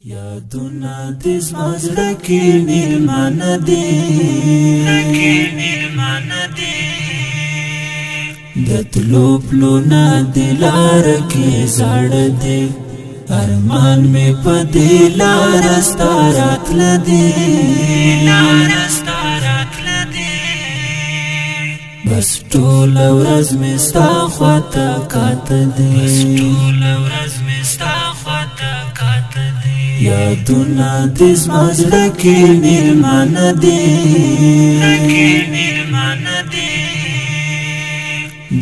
یادونه د زما زړه کې میلمانه دي د تلو پلونه د لاره کې زاړه دي ارمان مې په دې لاره ستا راتله دي بس ټوله ورځ مې ستا خواته کاته دي یادونه د زما زړه کې میلمانه دي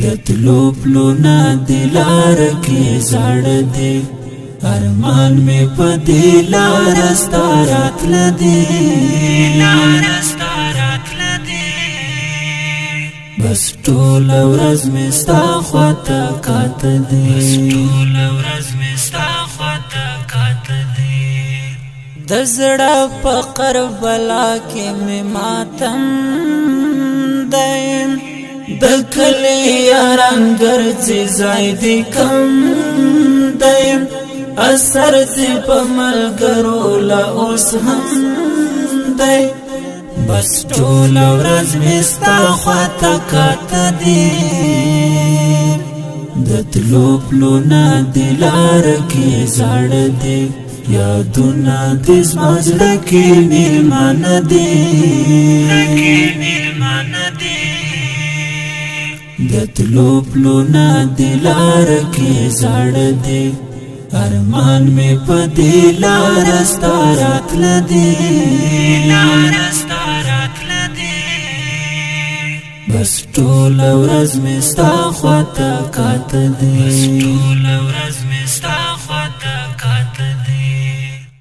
د تلو پلونه د لاره کې زاړه دي ارمان مې په دې لاره ستا راتله دي بس ټوله ورځ مې ستا خواته کاته دي د زړه په کربلا کې مې ماتم دی د کلی یاران ګرځي ځای دې کم دی اثر دې په ملګرو لا اوس هم دی بس ټوله ورځ مې ستا خواته کاته دي د تلو پلونه د لاره کې زاړه دي یادونه د زما زړه کې میلمانه دي د تلو پلونه د لاره کې زاړه دي ارمان مې په دې لاره ستا راتله دي بس ټوله ورځ مې ستا خواته کاته دي